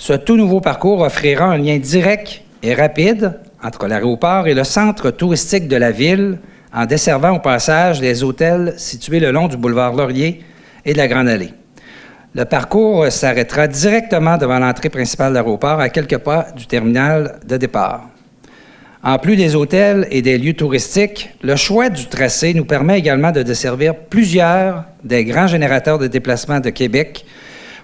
Ce tout nouveau parcours offrira un lien direct et rapide entre l'aéroport et le centre touristique de la ville, en desservant au passage les hôtels situés le long du boulevard Laurier et de la Grande Allée. Le parcours s'arrêtera directement devant l'entrée principale de l'aéroport, à quelques pas du terminal de départ. En plus des hôtels et des lieux touristiques, le choix du tracé nous permet également de desservir plusieurs des grands générateurs de déplacement de Québec,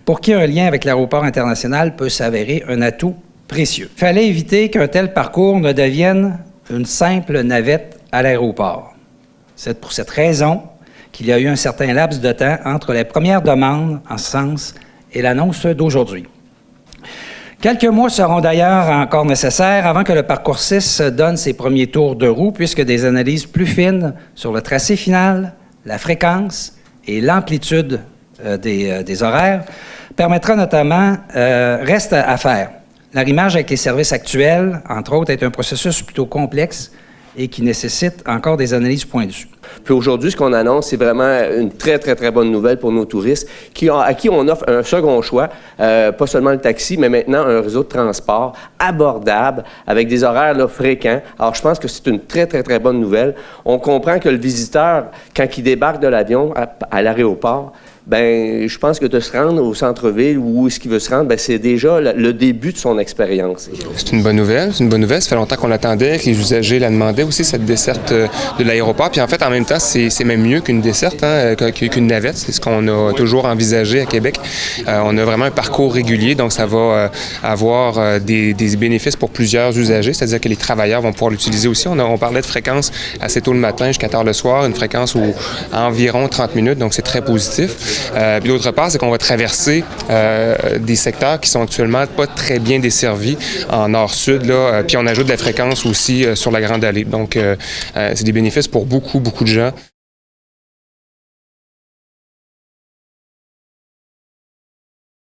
pour qui un lien avec l'aéroport international peut s'avérer un atout précieux. Il fallait éviter qu'un tel parcours ne devienne une simple navette à l'aéroport. C'est pour cette raison qu'il y a eu un certain laps de temps entre les premières demandes en ce sens et l'annonce d'aujourd'hui. Quelques mois seront d'ailleurs encore nécessaires avant que le parcours 6 donne ses premiers tours de roue, puisque des analyses plus fines sur le tracé final, la fréquence et l'amplitude des horaires permettra notamment, reste à faire. L'arrimage avec les services actuels, entre autres, est un processus plutôt complexe et qui nécessite encore des analyses pointues. Puis aujourd'hui, ce qu'on annonce, c'est vraiment une très, très, très bonne nouvelle pour nos touristes à qui on offre un second choix, pas seulement le taxi, mais maintenant un réseau de transport abordable, avec des horaires là, fréquents. Alors, je pense que c'est une très, très, très bonne nouvelle. On comprend que le visiteur, quand il débarque de l'avion à l'aéroport, ben, je pense que de se rendre au centre-ville ou où est-ce qu'il veut se rendre, ben, c'est déjà le début de son expérience. C'est une bonne nouvelle. C'est une bonne nouvelle. Ça fait longtemps qu'on l'attendait, que les usagers la demandaient aussi, cette desserte de l'aéroport. Puis en fait, en même temps, c'est même mieux qu'une desserte, hein, qu'une navette. C'est ce qu'on a toujours envisagé à Québec. On a vraiment un parcours régulier, donc ça va avoir des bénéfices pour plusieurs usagers, c'est-à-dire que les travailleurs vont pouvoir l'utiliser aussi. On parlait de fréquence assez tôt le matin jusqu'à tard le soir, une fréquence à environ 30 minutes, donc c'est très positif. Puis d'autre part, c'est qu'on va traverser des secteurs qui sont actuellement pas très bien desservis en nord-sud, là, puis on ajoute de la fréquence aussi sur la Grande Allée. Donc, c'est des bénéfices pour beaucoup, beaucoup de gens.